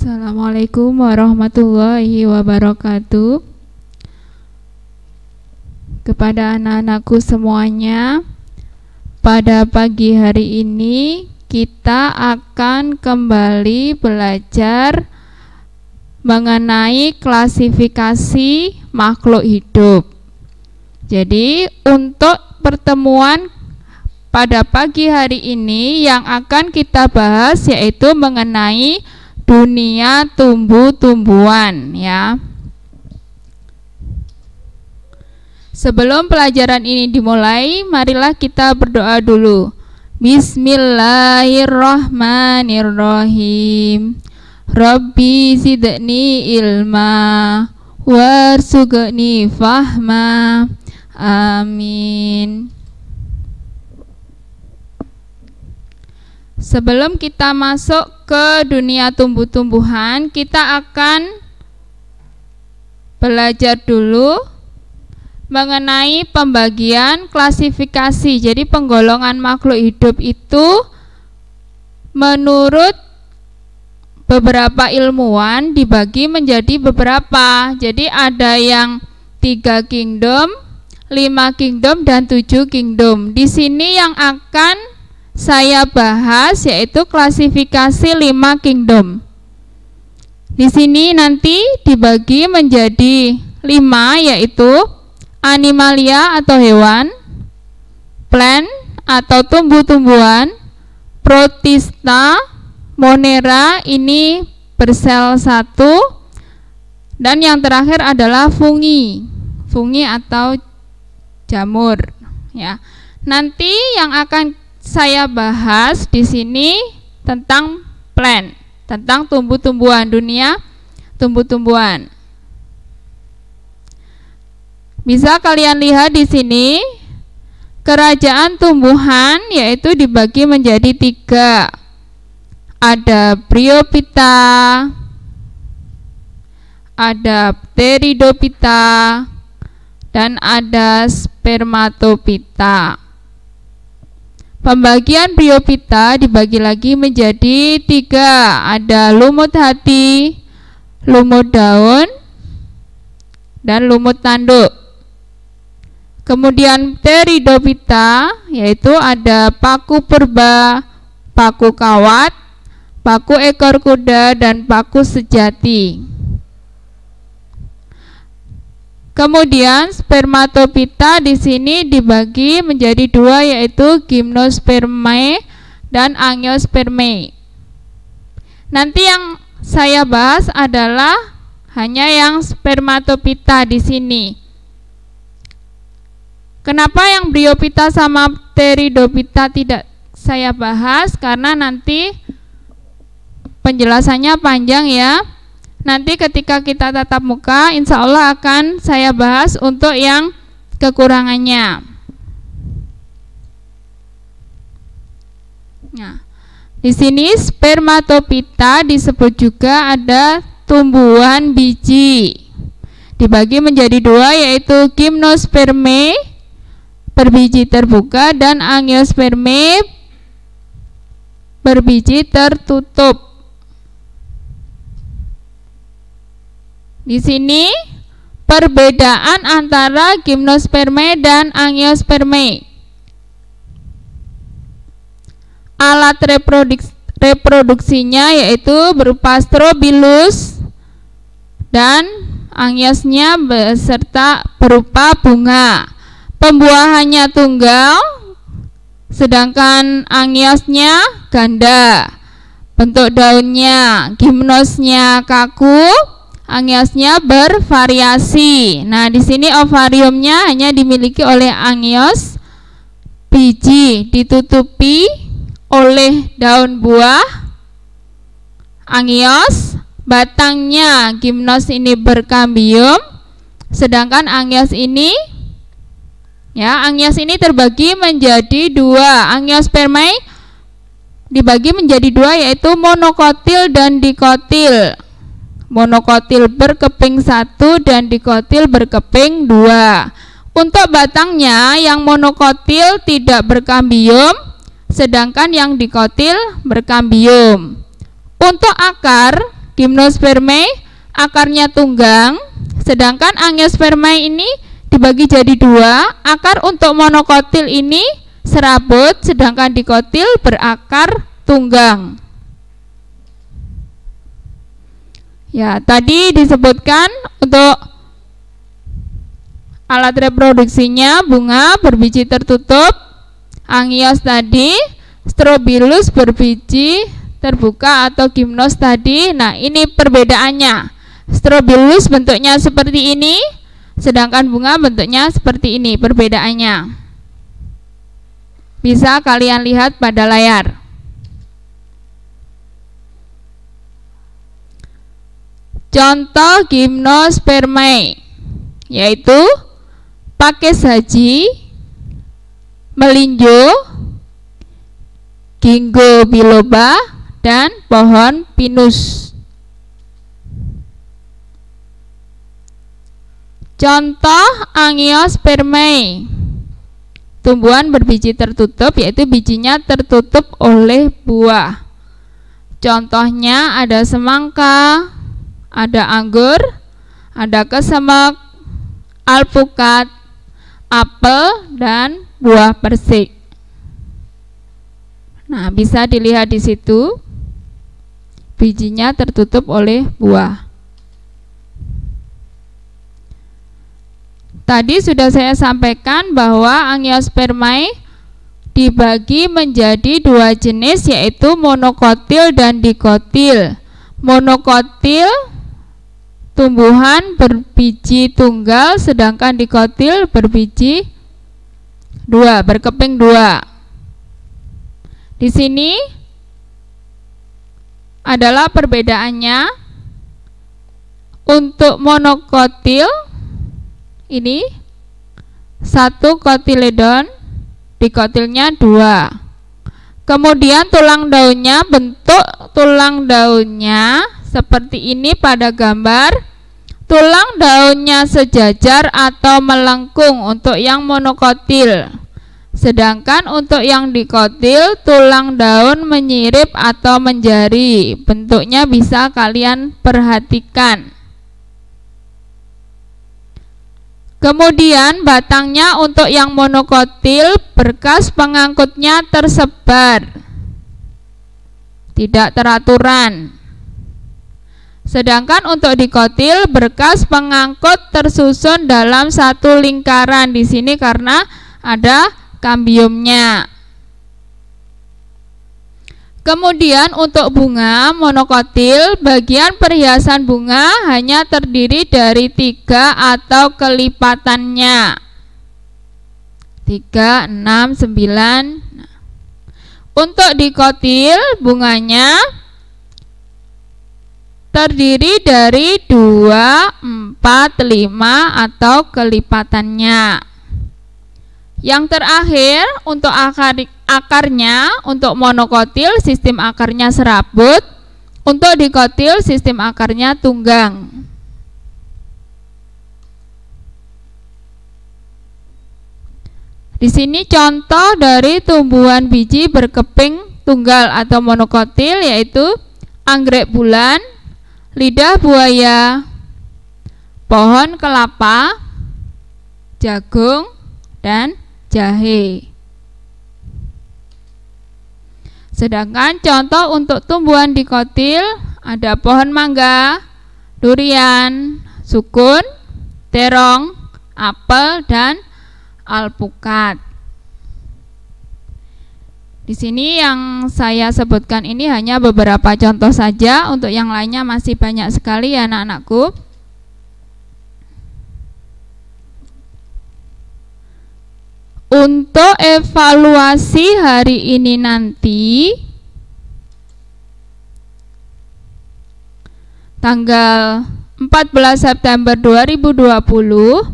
Assalamualaikum warahmatullahi wabarakatuh. Kepada anak-anakku semuanya, pada pagi hari ini kita akan kembali belajar mengenai klasifikasi makhluk hidup. Jadi untuk pertemuan pada pagi hari ini yang akan kita bahas yaitu mengenai dunia tumbuh-tumbuhan, ya. Sebelum pelajaran ini dimulai, marilah kita berdoa dulu. Bismillahirrahmanirrahim. Rabbi zidni ilma warzuqni fahma. Amin. Sebelum kita masuk ke dunia tumbuh-tumbuhan, kita akan belajar dulu mengenai pembagian klasifikasi. Jadi penggolongan makhluk hidup itu menurut beberapa ilmuwan dibagi menjadi beberapa. Jadi ada yang 3 kingdom, 5 kingdom, dan 7 kingdom. Di sini yang akan saya bahas yaitu klasifikasi 5 kingdom. Di sini nanti dibagi menjadi 5 yaitu animalia atau hewan, plant atau tumbuh-tumbuhan, protista, monera ini bersel 1, dan yang terakhir adalah fungi atau jamur, ya. Nanti yang akan saya bahas di sini tentang plant, tentang tumbuh-tumbuhan, dunia tumbuh-tumbuhan. Bisa kalian lihat di sini kerajaan tumbuhan yaitu dibagi menjadi 3. Ada Bryophyta, ada Pteridophyta, dan ada Spermatophyta. Pembagian Bryophyta dibagi lagi menjadi 3. Ada lumut hati, lumut daun, dan lumut tanduk. Kemudian Pteridophyta yaitu ada paku purba, paku kawat, paku ekor kuda, dan paku sejati. Kemudian Spermatophyta di sini dibagi menjadi 2 yaitu Gymnospermae dan Angiospermae. Nanti yang saya bahas adalah hanya yang Spermatophyta di sini. Kenapa yang Bryophyta sama Pteridophyta tidak saya bahas? Karena nanti penjelasannya panjang, ya. Nanti ketika kita tatap muka, insya Allah akan saya bahas untuk yang kekurangannya. Nah, di sini Spermatophyta disebut juga ada tumbuhan biji. Dibagi menjadi 2 yaitu Gymnospermae berbiji terbuka dan Angiospermae berbiji tertutup. Di sini perbedaan antara Gymnospermae dan Angiospermae. Alat reproduksinya yaitu berupa strobilus dan angiosnya beserta berupa bunga. Pembuahannya tunggal, sedangkan angiosnya ganda. Bentuk daunnya, gimnosnya kaku, angiosnya bervariasi. Nah, di sini ovariumnya hanya dimiliki oleh angios, biji ditutupi oleh daun buah angios, batangnya gimnos ini berkambium, sedangkan angios ini, ya, angios ini terbagi menjadi 2. Angiospermae dibagi menjadi 2 yaitu monokotil dan dikotil. Monokotil berkeping 1 dan dikotil berkeping 2. Untuk batangnya yang monokotil tidak berkambium, sedangkan yang dikotil berkambium. Untuk akar Gymnospermae akarnya tunggang, sedangkan Angiospermae ini dibagi jadi dua. Akar untuk monokotil ini serabut, sedangkan dikotil berakar tunggang. Ya, tadi disebutkan untuk alat reproduksinya bunga berbiji tertutup, Angios tadi, Strobilus berbiji terbuka atau gimnos tadi. Nah, ini perbedaannya. Strobilus bentuknya seperti ini, sedangkan bunga bentuknya seperti ini. Perbedaannya bisa kalian lihat pada layar. Contoh Gymnospermae yaitu pakis haji, melinjo, ginkgo biloba, dan pohon pinus. Contoh Angiospermae, tumbuhan berbiji tertutup yaitu bijinya tertutup oleh buah. Contohnya ada semangka, ada anggur, ada kesemek, alpukat, apel, dan buah persik. Nah, bisa dilihat di situ bijinya tertutup oleh buah. Tadi sudah saya sampaikan bahwa Angiospermae dibagi menjadi dua jenis yaitu monokotil dan dikotil. Monokotil tumbuhan berbiji tunggal, sedangkan dikotil berbiji dua, berkeping dua. Di sini adalah perbedaannya. Untuk monokotil ini satu kotiledon, dikotilnya dua. Kemudian tulang daunnya, bentuk tulang daunnya seperti ini pada gambar. Tulang daunnya sejajar atau melengkung untuk yang monokotil. Sedangkan untuk yang dikotil, tulang daun menyirip atau menjari. Bentuknya bisa kalian perhatikan. Kemudian batangnya untuk yang monokotil, berkas pengangkutnya tersebar, tidak teraturan. Sedangkan untuk dikotil, berkas pengangkut tersusun dalam satu lingkaran di sini karena ada kambiumnya. Kemudian untuk bunga monokotil, bagian perhiasan bunga hanya terdiri dari 3 atau kelipatannya. 3, 6, 9. Untuk dikotil, bunganya terdiri dari 2, 4, 5 atau kelipatannya. Yang terakhir untuk akarnya, untuk monokotil sistem akarnya serabut, untuk dikotil sistem akarnya tunggang. Di sini contoh dari tumbuhan biji berkeping tunggal atau monokotil yaitu anggrek bulan, lidah buaya, pohon kelapa, jagung, dan jahe. Sedangkan contoh untuk tumbuhan dikotil ada pohon mangga, durian, sukun, terong, apel, dan alpukat. Di sini yang saya sebutkan ini hanya beberapa contoh saja, untuk yang lainnya masih banyak sekali ya anak-anakku. Untuk evaluasi hari ini nanti tanggal 14 September 2020,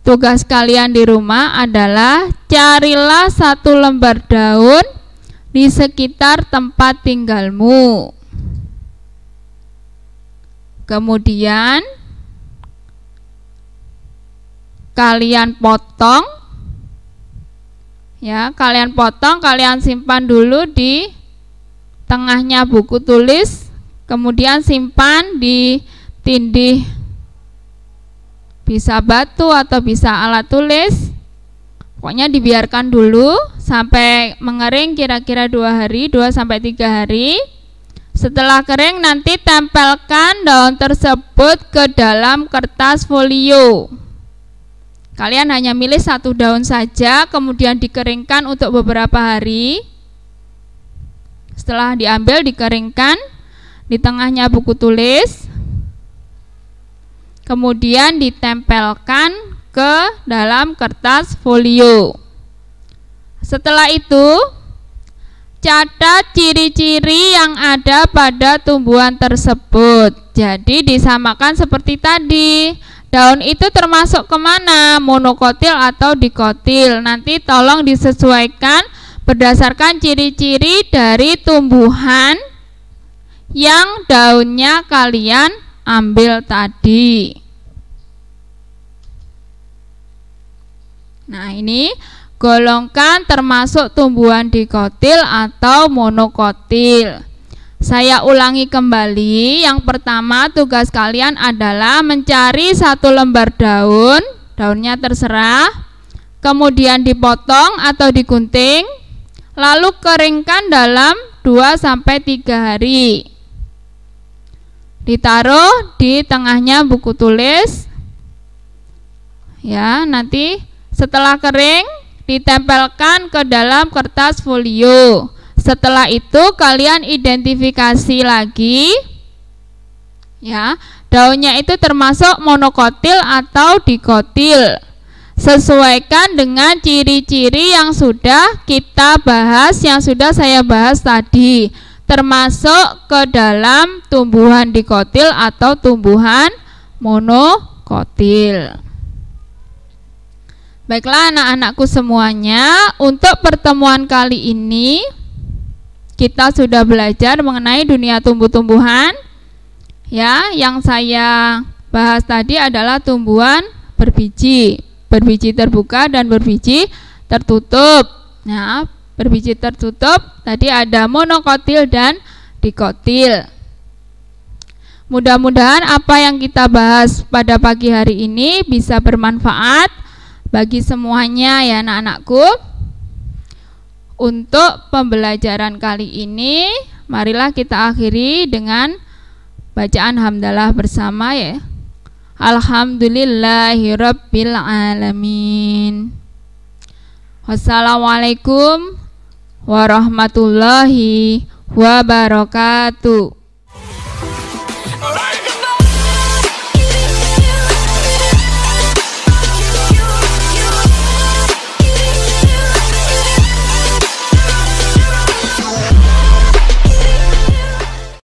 tugas kalian di rumah adalah carilah 1 lembar daun di sekitar tempat tinggalmu. Kemudian kalian potong. Ya, kalian potong, kalian simpan dulu di tengahnya buku tulis. kemudian simpan di tindih, bisa batu atau bisa alat tulis. Pokoknya dibiarkan dulu sampai mengering kira-kira 2 hari, 2-3 hari. Setelah kering nanti tempelkan daun tersebut ke dalam kertas folio. Kalian hanya milih 1 daun saja, kemudian dikeringkan untuk beberapa hari. Setelah diambil, dikeringkan di tengahnya buku tulis, kemudian ditempelkan ke dalam kertas folio. Setelah itu, catat ciri-ciri yang ada pada tumbuhan tersebut. Jadi disamakan seperti tadi. Daun itu termasuk kemana? Monokotil atau dikotil? Nanti tolong disesuaikan berdasarkan ciri-ciri dari tumbuhan yang daunnya kalian ambil tadi. Nah, ini golongkan termasuk tumbuhan dikotil atau monokotil. Saya ulangi kembali. Yang pertama, tugas kalian adalah mencari 1 lembar daun. Daunnya terserah. Kemudian dipotong atau digunting, lalu keringkan dalam 2-3 hari. Ditaruh di tengahnya buku tulis. Ya, nanti setelah kering ditempelkan ke dalam kertas folio. Setelah itu kalian identifikasi lagi, ya, daunnya itu termasuk monokotil atau dikotil. Sesuaikan dengan ciri-ciri yang sudah kita bahas, yang sudah saya bahas tadi, termasuk ke dalam tumbuhan dikotil atau tumbuhan monokotil. Baiklah anak-anakku semuanya, untuk pertemuan kali ini kita sudah belajar mengenai dunia tumbuh-tumbuhan. Ya, yang saya bahas tadi adalah tumbuhan berbiji, berbiji terbuka dan berbiji tertutup. Nah, berbiji tertutup tadi ada monokotil dan dikotil. Mudah-mudahan apa yang kita bahas pada pagi hari ini bisa bermanfaat bagi semuanya ya anak-anakku. Untuk pembelajaran kali ini, marilah kita akhiri dengan bacaan hamdalah bersama ya. Alhamdulillahirabbil alamin. Wassalamualaikum warahmatullahi wabarakatuh.